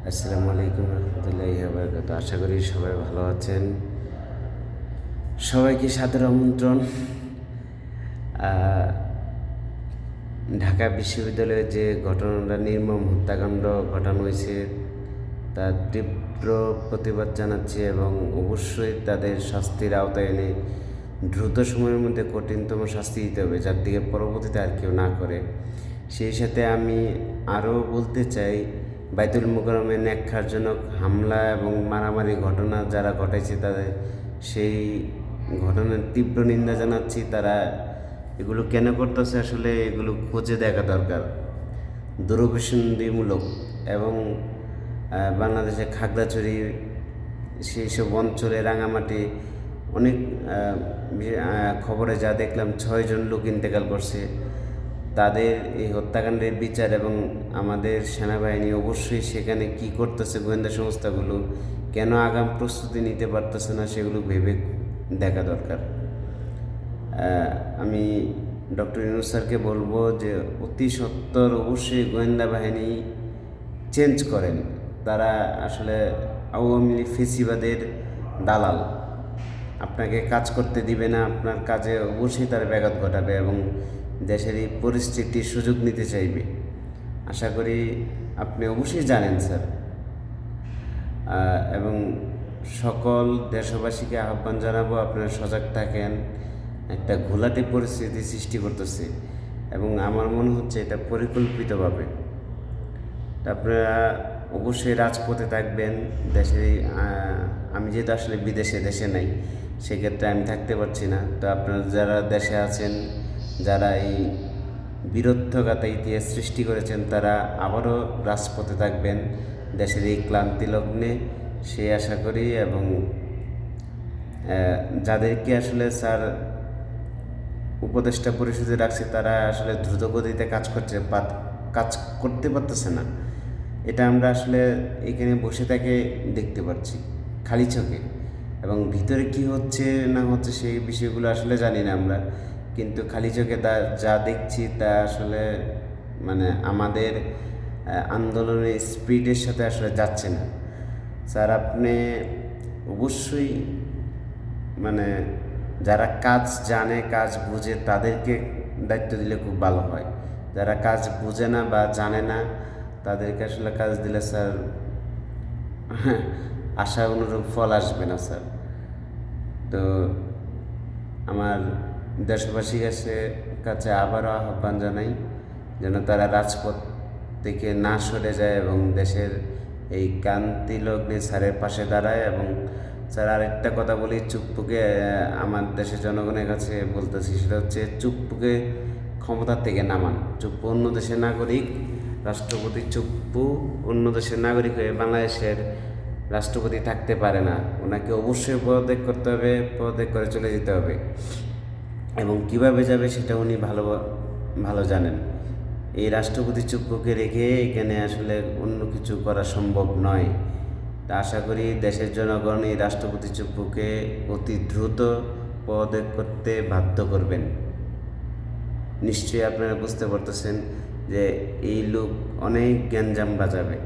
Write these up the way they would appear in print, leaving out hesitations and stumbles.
আসসালামু আলাইকুম রহমতুল্লাহি ওয়া বারাকাতুহু। আশা করি সবাই ভালো আছেন। সবাইকে সাদর আমন্ত্রণ। ঢাকা বিশ্ববিদ্যালয়ে যে ঘটনাটা নির্মম হত্যাকাণ্ড ঘটানো হয়েছে তার তীব্র প্রতিবাদ জানাচ্ছি এবং অবশ্যই তাদের শাস্তির আওতায় এনে দ্রুত সময়ের মধ্যে কঠিনতম শাস্তি দিতে হবে, যার দিকে পরবর্তীতে আর কেউ না করে। সেই সাথে আমি আরও বলতে চাই, বাইতুল মোকাররমে ন্যাক্কারজনক হামলা এবং মারামারি ঘটনা যারা ঘটাইছে তাদের সেই ঘটনার তীব্র নিন্দা জানাচ্ছি। তারা এগুলো কেন করতেছে আসলে এগুলো খুঁজে দেখা দরকার, দূরভিসন্ধিমূলক। এবং বাংলাদেশে খাগড়াছড়ি সেই সব অঞ্চলে রাঙামাটি অনেক খবরে যা দেখলাম 6 জন লোক ইন্তেকাল করছে। তাদের এই হত্যাকাণ্ডের বিচার এবং আমাদের সেনাবাহিনী অবশ্যই সেখানে কি করতেছে, গোয়েন্দা সংস্থাগুলো কেন আগাম প্রস্তুতি নিতে পারতেছে না সেগুলো ভেবে দেখা দরকার। আমি ডক্টর ইউনূস স্যারকে বলবো যে অতি সত্বর অবশ্যই গোয়েন্দা বাহিনী চেঞ্জ করেন। তারা আসলে আওয়ামী লীগ ফেসিবাদের দালাল, আপনাকে কাজ করতে দিবে না, আপনার কাজে অবশ্যই তার ব্যাঘাত ঘটাবে এবং দেশের এই পরিস্থিতির সুযোগ নিতে চাইবে। আশা করি আপনি অবশ্যই জানেন স্যার। এবং সকল দেশবাসীকে আহ্বান জানাবো আপনারা সজাগ থাকেন। একটা ঘোলাটে পরিস্থিতি সৃষ্টি করতেছে এবং আমার মনে হচ্ছে এটা পরিকল্পিতভাবে। আপনারা অবশ্যই রাজপথে থাকবেন। দেশের আমি যেহেতু আসলে দেশে নাই, সেক্ষেত্রে আমি থাকতে পারছি না। তো আপনারা যারা দেশে আছেন, যারা এই বীরত্বগাথা ইতিহাস সৃষ্টি করেছেন, তারা আবারও রাজপথে থাকবেন দেশের এই ক্লান্তি লগ্নে, সে আশা করি। এবং যাদেরকে আসলে স্যার উপদেষ্টা পরিষদে রাখছে তারা আসলে দ্রুতগতিতে কাজ করতে পারতেছে না। এটা আমরা আসলে এখানে বসে থেকে দেখতে পাচ্ছি খালি চোখে, এবং ভিতরে কি হচ্ছে না হচ্ছে সেই বিষয়গুলো আসলে জানি না আমরা, কিন্তু খালি চোখে যা দেখছি তা আসলে মানে আমাদের আন্দোলনের স্পিডের সাথে আসলে যাচ্ছে না। স্যার আপনি অবশ্যই মানে যারা কাজ জানে, কাজ বুঝে তাদেরকে দায়িত্ব দিলে খুব ভালো হয়। যারা কাজ বুঝে না বা জানে না তাদেরকে আসলে কাজ দিলে স্যার আশা অনুরূপ ফল আসবে না স্যার। তো আমার দেশবাসীর কাছে আবারও আহ্বান জানাই যেন তারা রাজপথ থেকে না সরে যায় এবং দেশের এই ক্রান্তি লগ্নে স্যারের পাশে দাঁড়ায়। এবং স্যার আরেকটা কথা বলি, চুপ্পুকে আমার দেশের জনগণের কাছে বলতেছি, সেটা হচ্ছে চুপ্পুকে ক্ষমতার থেকে নামান। চুপ্পু অন্য দেশের নাগরিক, রাষ্ট্রপতি চুপ্পু অন্য দেশের নাগরিক হয়ে বাংলাদেশের রাষ্ট্রপতি থাকতে পারে না। ওনাকে অবশ্যই পদত্যাগ করতে হবে, পদত্যাগ করে চলে যেতে হবে। এবং কীভাবে যাবে সেটা উনি ভালো জানেন। এই রাষ্ট্রপতি চুপ্পুকে রেখে এখানে আসলে অন্য কিছু করা সম্ভব নয়। তা আশা করি দেশের জনগণ এই রাষ্ট্রপতি চুপ্পুকে অতি দ্রুত পদত্যাগ করতে বাধ্য করবেন। নিশ্চয়ই আপনারা বুঝতে পারতেছেন যে এই লোক অনেক গ্যাঞ্জাম বাজাবে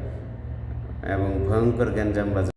এবং ভয়ঙ্কর গ্যাঞ্জাম বাজাবে।